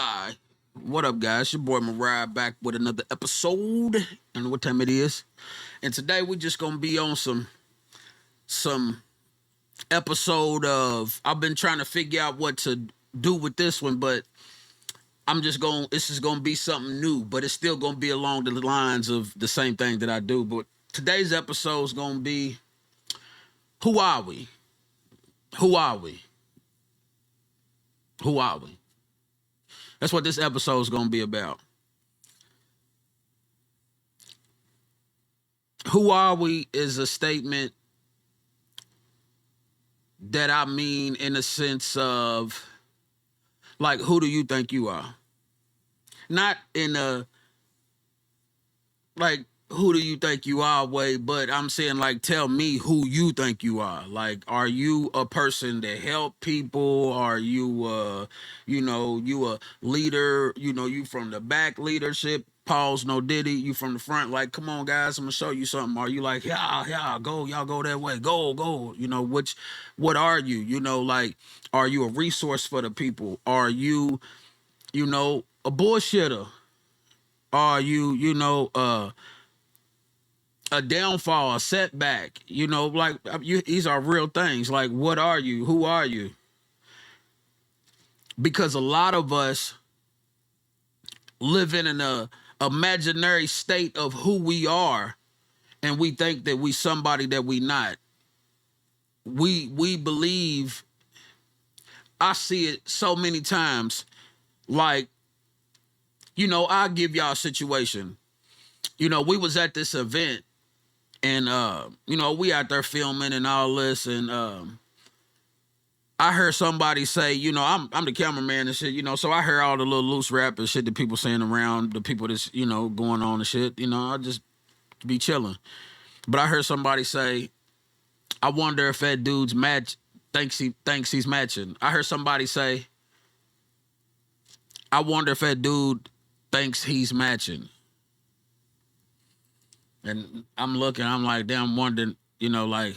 Alright. What up, guys? Your boy Mariah back with another episode. I don't know what time it is. And today we just gonna be on some episode of I've been trying to figure out what to do with this one, but this is gonna be something new, but it's still gonna be along the lines of the same thing that I do. But today's episode is gonna be who are we? Who are we? Who are we? That's what this episode is gonna be about. Who are we is a statement that I mean in the sense of, like, who do you think you are? Not in a, like, who do you think you are way, but I'm saying, like, tell me who you think you are. Like, are you a person that help people? Are you you a leader, you from the back leadership, pause, no diddy, you from the front, like, come on guys, I'm gonna show you something. Are you like, yeah, go, y'all go that way, go, what are you? Like, are you a resource for the people? Are you, a bullshitter? Are you, a downfall, a setback, like, these are real things. Like, what are you? Who are you? Because a lot of us live in an imaginary state of who we are, and we think that we somebody that we not. We believe, I see it so many times, like, I'll give y'all a situation. We was at this event, and we out there filming and all this, and I heard somebody say, I'm the cameraman and shit, so I heard all the little loose rap and shit that people saying around the people that's, going on and shit, I just be chilling. But I heard somebody say, I wonder if that dude's thinks he's matching. I heard somebody say, I wonder if that dude thinks he's matching. And I'm looking, I'm like, damn, wondering, like,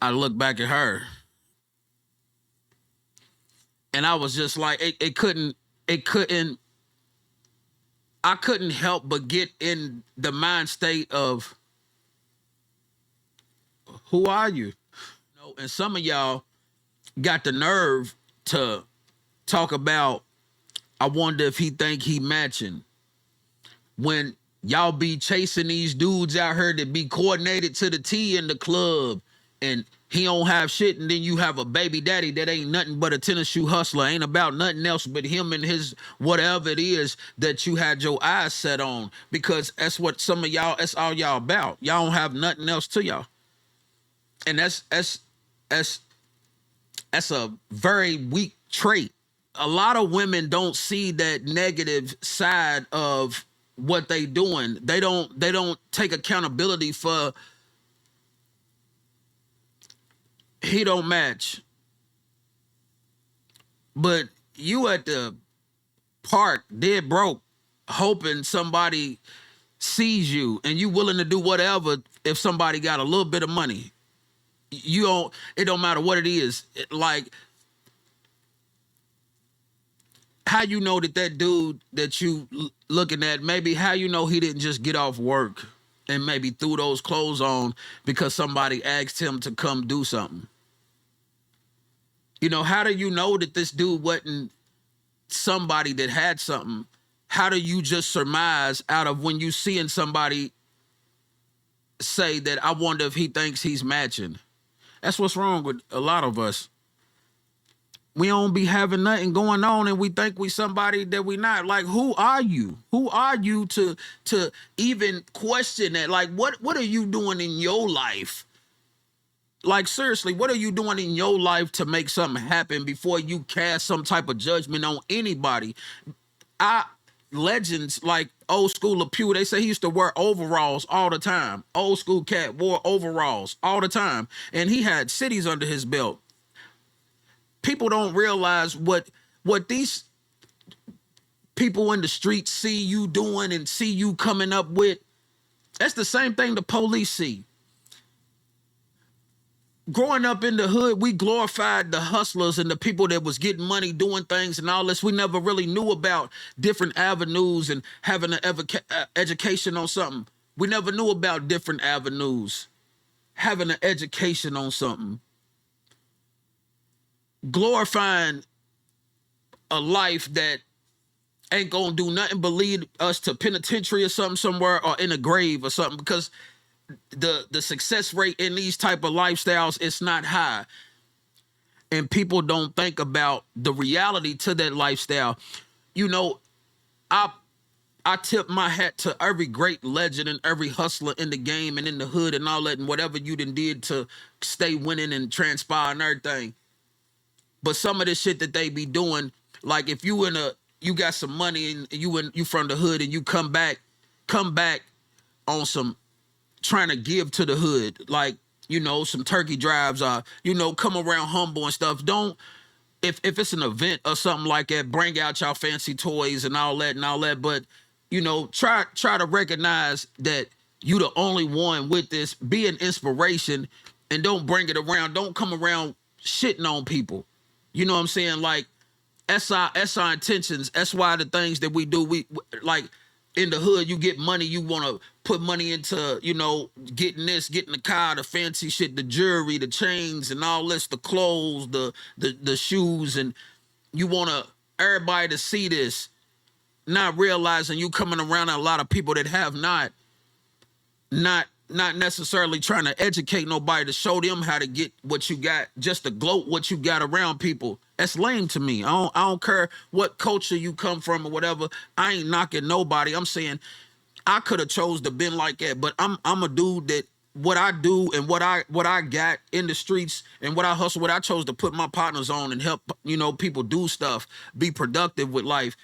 I look back at her, and I was just like, I couldn't help but get in the mind state of, who are you? And some of y'all got the nerve to talk about, I wonder if he think he matching, when y'all be chasing these dudes out here that be coordinated to the T in the club, and he don't have shit, and then you have a baby daddy that ain't nothing but a tennis shoe hustler, ain't about nothing else but him and his whatever it is that you had your eyes set on, because that's what some of y'all, that's all y'all about. Y'all don't have nothing else to y'all. And that's a very weak trait. A lot of women don't see that negative side of what they doing. They don't take accountability for, he don't match. But you at the park dead broke, hoping somebody sees you, and you willing to do whatever if somebody got a little bit of money. It don't matter what it is. Like, how you know that dude that you looking at, maybe how you know he didn't just get off work and maybe threw those clothes on because somebody asked him to come do something? How do you know that this dude wasn't somebody that had something? How do you just surmise out of when you seeing somebody say that, I wonder if he thinks he's matching? That's what's wrong with a lot of us. We don't be having nothing going on, and we think we somebody that we not. Like, who are you? Who are you to even question that? Like, what are you doing in your life? Like, seriously, what are you doing in your life to make something happen before you cast some type of judgment on anybody? Legends like old school LePew, they say he used to wear overalls all the time. Old school cat wore overalls all the time, and he had cities under his belt. People don't realize what these people in the streets see you doing and see you coming up with. That's the same thing the police see. growing up in the hood, we glorified the hustlers and the people that was getting money, doing things and all this. We never really knew about different avenues and having an education on something. We never knew about different avenues, having an education on something, glorifying a life that ain't gonna do nothing but lead us to penitentiary or something somewhere, or in a grave or something, because the success rate in these type of lifestyles is not high, and people don't think about the reality to that lifestyle. You know, I I tip my hat to every great legend and every hustler in the game and in the hood and all that, and whatever you done did to stay winning and transpire and everything. But some of the shit that they be doing, like if you got some money and you from the hood and you come back on some trying to give to the hood, like, some turkey drives, come around humble and stuff. Don't, if it's an event or something like that, bring out y'all fancy toys and all that. But try to recognize that you the only one with this. Be an inspiration, and don't bring it around. Don't come around shitting on people. You know what I'm saying? Like, that's our intentions. That's why the things that we do, we like in the hood. You get money, you want to put money into, getting this, getting the car, the fancy shit, the jewelry, the chains, and all this, the clothes, the shoes, and you want everybody to see this, not realizing you coming around a lot of people that have not necessarily trying to educate nobody to show them how to get what you got, just to gloat what you got around people. That's lame to me. I don't care what culture you come from or whatever. I ain't knocking nobody. I'm saying I could have chose to been like that, but I'm a dude that what I do and what I got in the streets and what I hustle, what I chose to put my partners on and help, people do stuff, be productive with life.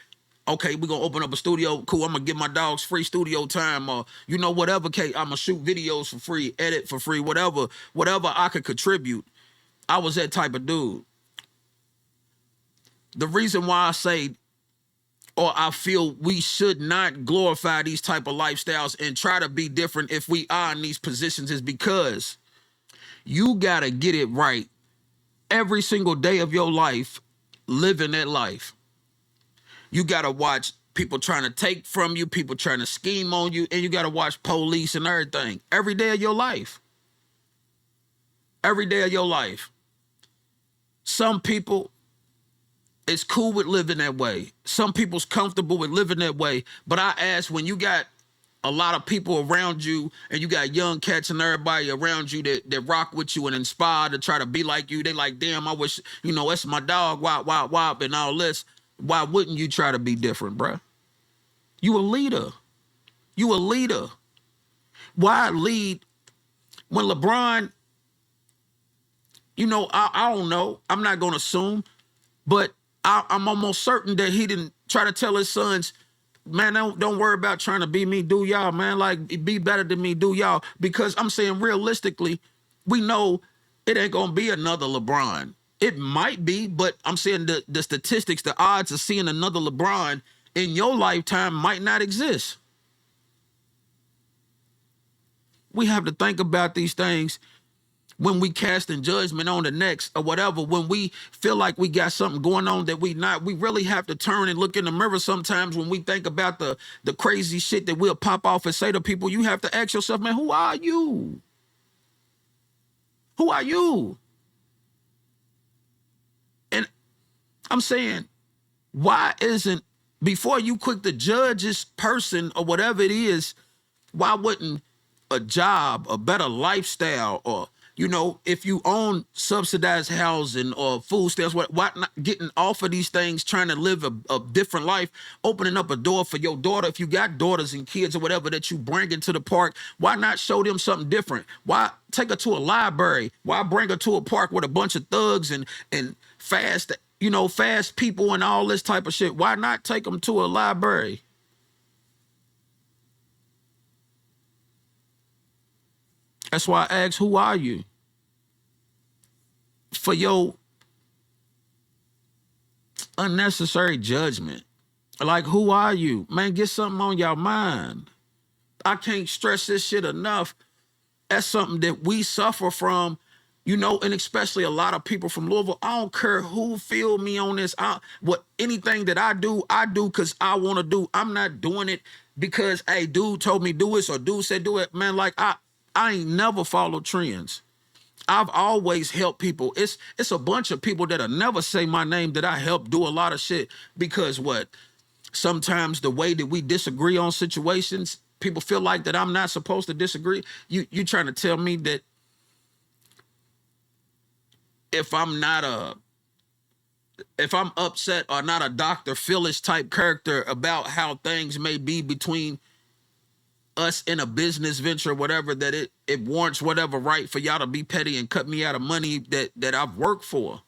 Okay, we're gonna open up a studio. Cool, I'm gonna give my dogs free studio time, or whatever. I'm gonna shoot videos for free, edit for free, whatever I could contribute. I was that type of dude. The reason why I say, or I feel we should not glorify these type of lifestyles and try to be different if we are in these positions, is because you gotta get it right every single day of your life, living that life. You got to watch people trying to take from you, people trying to scheme on you, and you got to watch police and everything every day of your life. Every day of your life. Some people, it's cool with living that way. Some people's comfortable with living that way. But I ask, when you got a lot of people around you and you got young cats and everybody around you that rock with you and inspire to try to be like you, they like, damn, I wish, that's my dog, wop, and all this. Why wouldn't you try to be different, bruh? You a leader. You a leader. Why lead when LeBron, I don't know. I'm not going to assume, but I'm almost certain that he didn't try to tell his sons, man, don't worry about trying to be me, do y'all, man. Like, be better than me, do y'all. Because I'm saying realistically, we know it ain't going to be another LeBron. It might be, but I'm saying the statistics, the odds of seeing another LeBron in your lifetime might not exist. We have to think about these things when we casting judgment on the next or whatever. When we feel like we got something going on that we really have to turn and look in the mirror sometimes when we think about the crazy shit that we'll pop off and say to people. You have to ask yourself, man, who are you? Who are you? And I'm saying, why isn't, before you quick to judge this person or whatever it is, why wouldn't a job, a better lifestyle, or, if you own subsidized housing or food stamps, why not getting off of these things, trying to live a different life, opening up a door for your daughter, if you got daughters and kids or whatever that you bring into the park, why not show them something different? Why take her to a library? Why bring her to a park with a bunch of thugs and fast people and all this type of shit? Why not take them to a library? That's why I ask, who are you? For your unnecessary judgment. Like, who are you? Man, get something on your mind. I can't stress this shit enough. That's something that we suffer from, You know, and especially a lot of people from Louisville. I don't care who feel me on this. What anything that I do because I want to do. I'm not doing it because hey, dude told me do this or dude said do it. Man, like I ain't never followed trends. I've always helped people. It's a bunch of people that'll never say my name that I help do a lot of shit because what? Sometimes the way that we disagree on situations, people feel like that I'm not supposed to disagree. You trying to tell me that if I'm not a if I'm upset or not a Dr. Phyllis type character about how things may be between us in a business venture, whatever, that it warrants whatever right for y'all to be petty and cut me out of money that I've worked for.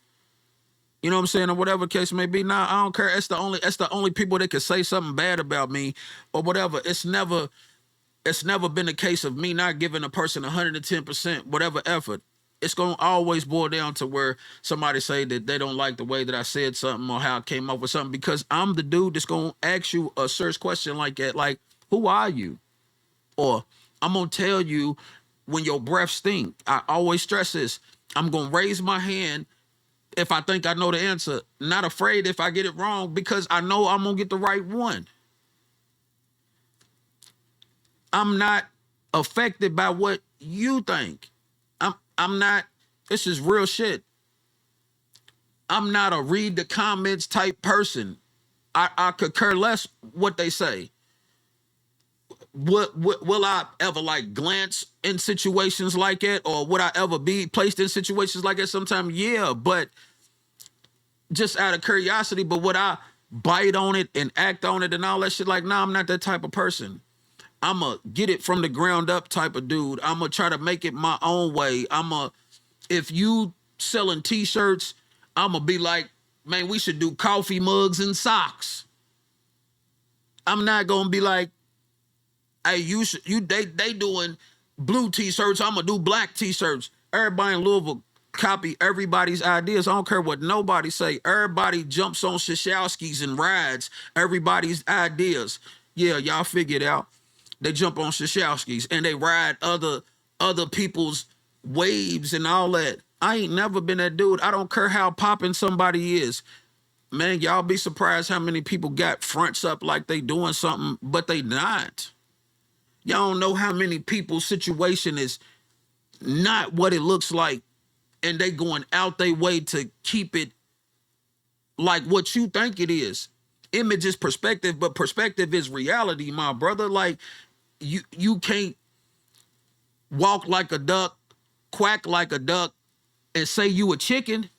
You know what I'm saying? Or whatever case may be. Nah, I don't care. It's the only people that can say something bad about me or whatever. It's never been a case of me not giving a person 110% whatever effort. It's gonna always boil down to where somebody say that they don't like the way that I said something or how I came up with something because I'm the dude that's gonna ask you a search question like that, like, who are you? Or I'm gonna tell you when your breath stink. I always stress this. I'm gonna raise my hand if I think I know the answer, not afraid if I get it wrong because I know I'm gonna get the right one. I'm not affected by what you think. I'm not, this is real shit. I'm not a read the comments type person. I could care less what they say. Will I ever like glance in situations like that, or would I ever be placed in situations like that sometime? Yeah, but just out of curiosity. But would I bite on it and act on it and all that shit? Like, nah, I'm not that type of person. I'm a get it from the ground up type of dude. I'm gonna try to make it my own way. If you selling t-shirts, I'm gonna be like, man, we should do coffee mugs and socks. I'm not gonna be like, hey, they doing blue t-shirts. I'm gonna do black t-shirts. Everybody in Louisville copy everybody's ideas. I don't care what nobody say. Everybody jumps on Shashowskis and rides everybody's ideas. Yeah, y'all figure it out. They jump on Shashowskis and they ride other people's waves and all that. I ain't never been that dude. I don't care how popping somebody is. Man, y'all be surprised how many people got fronts up like they doing something, but they not. Y'all don't know how many people's situation is not what it looks like, and they going out their way to keep it like what you think it is. Image is perspective, but perspective is reality, my brother. Like you can't walk like a duck, quack like a duck, and say you a chicken.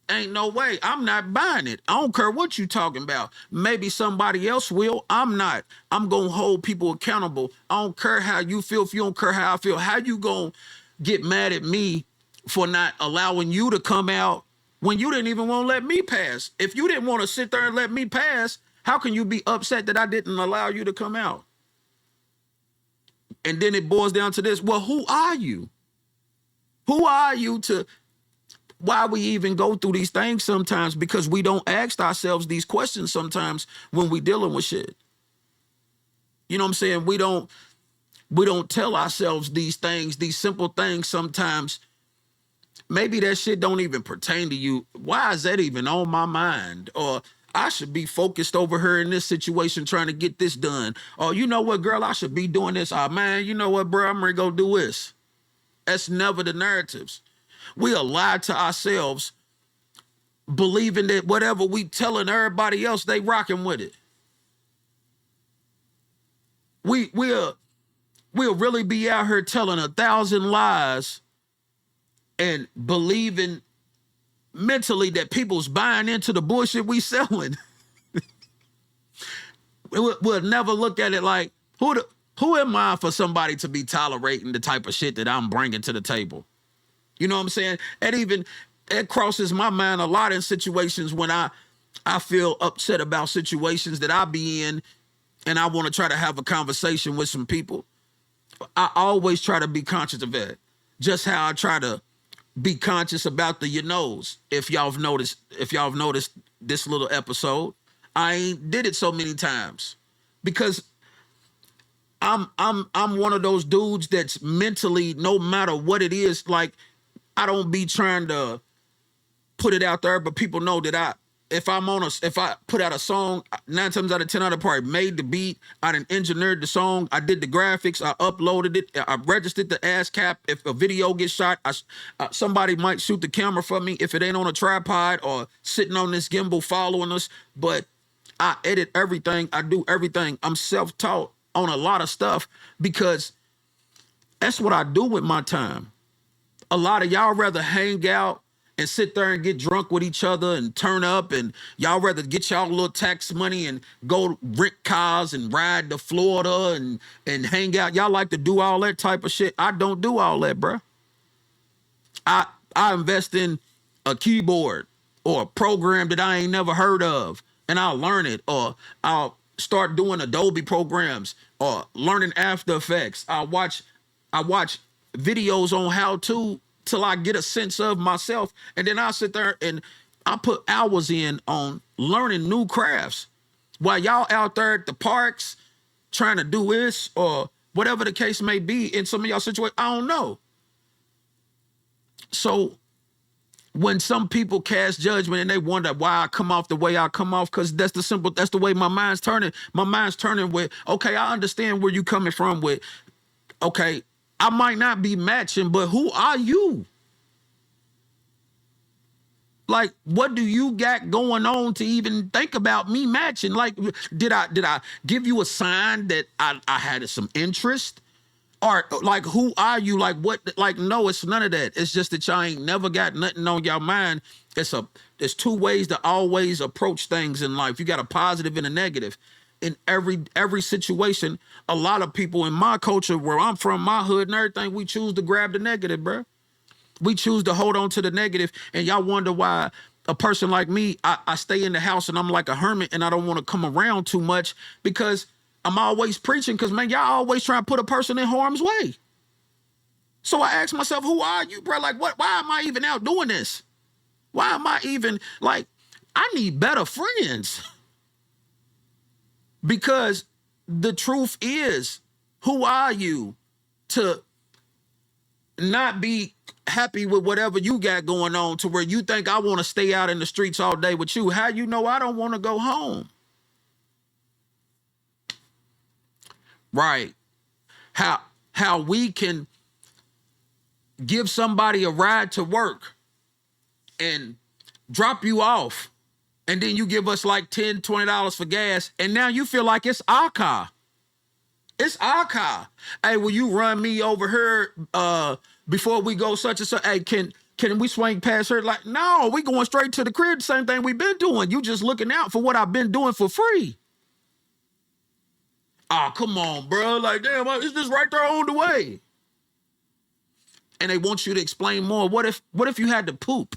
Ain't no way. I'm not buying it. I don't care what you talking about. Maybe somebody else will. I'm not. I'm going to hold people accountable. I don't care how you feel. If you don't care how I feel, how you going to get mad at me for not allowing you to come out when you didn't even want to let me pass? If you didn't want to sit there and let me pass, how can you be upset that I didn't allow you to come out? And then it boils down to this. Well, who are you? Who are you to why we even go through these things sometimes? Because we don't ask ourselves these questions sometimes when we dealing with shit. You know what I'm saying? We don't tell ourselves these things, these simple things sometimes. Maybe that shit don't even pertain to you. Why is that even on my mind? Or I should be focused over here in this situation trying to get this done. Or you know what, girl, I should be doing this. Oh man, you know what, bro, I'm ready to go do this. That's never the narratives. We are lied to ourselves, believing that whatever we telling everybody else, they rocking with it. We'll really be out here telling 1,000 lies and believing mentally that people's buying into the bullshit we selling. We'll never look at it like, who am I for somebody to be tolerating the type of shit that I'm bringing to the table? You know what I'm saying? It crosses my mind a lot in situations when I feel upset about situations that I be in and I want to try to have a conversation with some people. I always try to be conscious of that. Just how I try to be conscious about the if y'all have noticed this little episode, I ain't did it so many times because I'm one of those dudes that's mentally, no matter what it is, like I don't be trying to put it out there, but people know that if I put out a song, 9 times out of 10 I probably made the beat, I done engineered the song, I did the graphics, I uploaded it, I registered the ASCAP. If a video gets shot, somebody might shoot the camera for me if it ain't on a tripod or sitting on this gimbal following us. But I edit everything, I do everything. I'm self-taught on a lot of stuff because that's what I do with my time. A lot of y'all rather hang out and sit there and get drunk with each other and turn up, and y'all rather get y'all little tax money and go rent cars and ride to Florida and hang out. Y'all like to do all that type of shit. I don't do all that, bruh. I invest in a keyboard or a program that I ain't never heard of, and I'll learn it, or I'll start doing Adobe programs or learning After Effects. I watch videos on how to till I get a sense of myself, and then I'll sit there and I put hours in on learning new crafts while y'all out there at the parks trying to do this or whatever the case may be in some of y'all situations. I don't know. So when some people cast judgment and they wonder why I come off the way I come off, because that's the way my mind's turning. My mind's turning with, okay, I understand where you coming from with, okay, I might not be matching, but who are you? Like, what do you got going on to even think about me matching? Like, did I give you a sign that I had some interest? Or like, who are you? Like, what? Like, no, it's none of that. It's just that y'all ain't never got nothing on your mind. There's two ways to always approach things in life. You got a positive and a negative. In every situation, a lot of people in my culture, where I'm from, my hood and everything, we choose to grab the negative, bro. We choose to hold on to the negative, and y'all wonder why a person like me, I stay in the house and I'm like a hermit and I don't want to come around too much because I'm always preaching, because, man, y'all always trying to put a person in harm's way. So I ask myself, who are you, bro? Like, what? Why am I even out doing this? Why am I even, like, I need better friends. Because the truth is, who are you to not be happy with whatever you got going on to where you think I want to stay out in the streets all day with you? How you know I don't want to go home? Right. How we can give somebody a ride to work and drop you off, and then you give us like $10, $20 for gas, and now you feel like it's our car. It's our car. Hey, will you run me over here before we go such and such? Hey, can we swing past her? Like, no, we going straight to the crib. The same thing we've been doing. You just looking out for what I've been doing for free. Oh, come on, bro. Like, damn, it's just right there on the way. And they want you to explain more. What if you had to poop?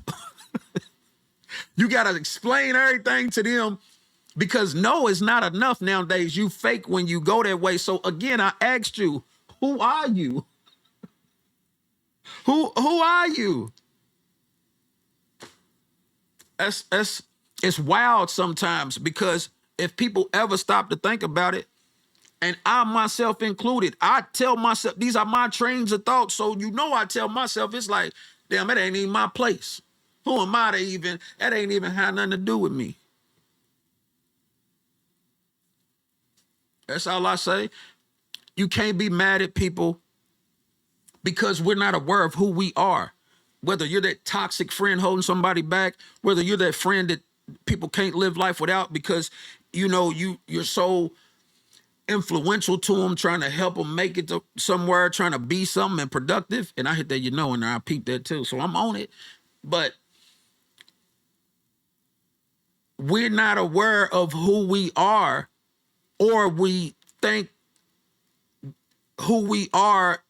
You got to explain everything to them, because no is not enough nowadays. You fake when you go that way. So again, I asked you, who are you? Who are you? It's wild sometimes, because if people ever stop to think about it, and I myself included, I tell myself, these are my trains of thought. So, I tell myself, it's like, damn, it ain't even my place. Who am I to even, that ain't even had nothing to do with me. That's all I say. You can't be mad at people because we're not aware of who we are. Whether you're that toxic friend holding somebody back, whether you're that friend that people can't live life without because, you're so influential to them, trying to help them make it to somewhere, trying to be something and productive. And I hit that, and I peep that too. So I'm on it. But we're not aware of who we are, or we think who we are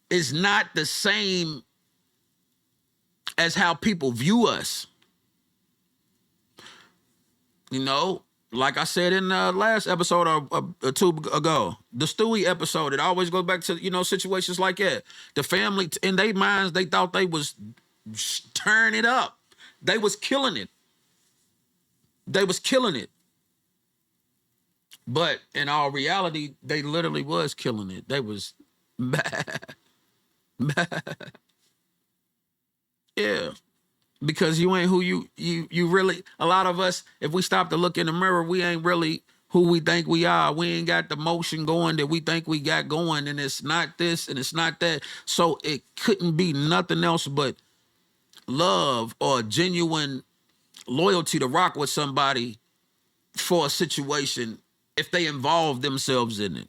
is not the same as how people view us. Like I said in the last episode or two ago, the Stewie episode, it always goes back to, situations like that. The family, in their minds, they thought they was turning it up. They was killing it. They was killing it. But in all reality, they literally was killing it. They was bad. Yeah. Because you ain't who you really, a lot of us, if we stop to look in the mirror, we ain't really who we think we are. We ain't got the motion going that we think we got going, and it's not this and it's not that. So it couldn't be nothing else but love or genuine loyalty to rock with somebody for a situation if they involve themselves in it.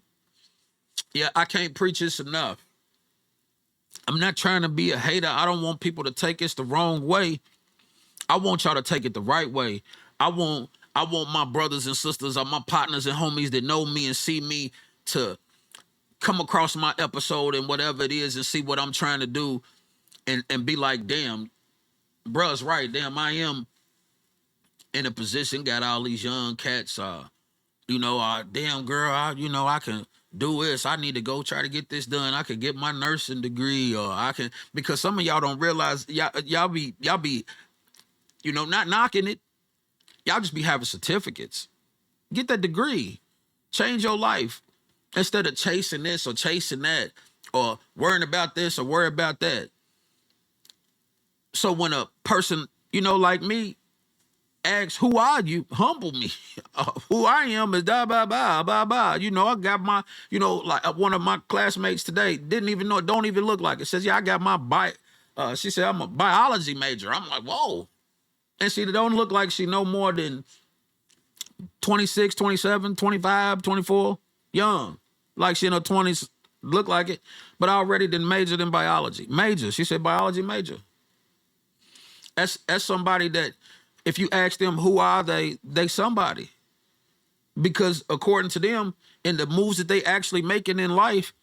Yeah, I can't preach this enough. I'm not trying to be a hater. I don't want people to take this the wrong way. I want y'all to take it the right way. I want my brothers and sisters or my partners and homies that know me and see me to come across my episode and whatever it is and see what I'm trying to do and be like, damn, bruh's right. Damn, I am in a position, got all these young cats, damn girl, I can do this. I need to go try to get this done. I could get my nursing degree, or I can, because some of y'all don't realize, y'all be, not knocking it. Y'all just be having certificates. Get that degree. Change your life. Instead of chasing this or chasing that, or worrying about this or worry about that. So when a person, like me, asks, who are you? Humble me. Who I am is da ba ba ba ba. I got my, like one of my classmates today didn't even know it, don't even look like it. Says, yeah, I got my she said, I'm a biology major. I'm like, whoa. And she don't look like she no more than 26, 27, 25, 24, young. Like she in her 20s, look like it. But I already done majored in biology. Major. She said biology major. That's somebody that if you ask them who are they somebody. Because according to them, in the moves that they actually making in life,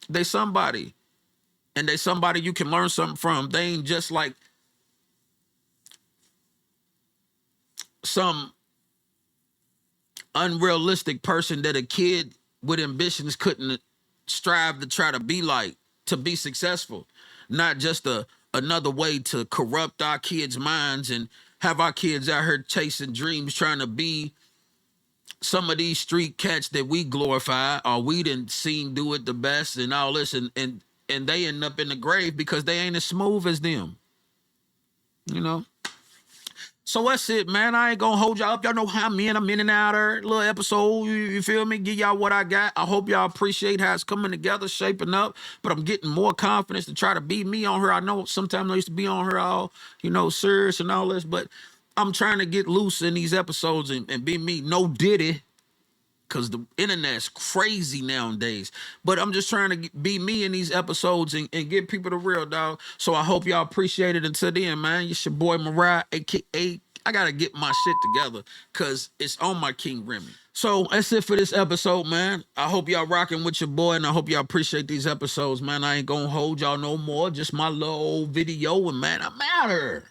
they somebody. And they somebody you can learn something from. They ain't just like some unrealistic person that a kid with ambitions couldn't strive to try to be like, to be successful. Not just another way to corrupt our kids' minds and have our kids out here chasing dreams, trying to be some of these street cats that we glorify or we didn't seen do it the best and all this, and they end up in the grave because they ain't as smooth as them. So that's it, man. I ain't gonna hold y'all up. Y'all know how I'm in and out there. Little episode, you feel me? Give y'all what I got. I hope y'all appreciate how it's coming together, shaping up. But I'm getting more confidence to try to be me on her. I know sometimes I used to be on her all, serious and all this, but I'm trying to get loose in these episodes and be me. No Diddy, because the internet's crazy nowadays. But I'm just trying to be me in these episodes and get people the real, dog. So I hope y'all appreciate it. Until then, man, it's your boy Mariah, a.k.a. I got to get my shit together because it's on my King Remy. So that's it for this episode, man. I hope y'all rocking with your boy, and I hope y'all appreciate these episodes, man. I ain't going to hold y'all no more. Just my little old video, and man, I'm out here.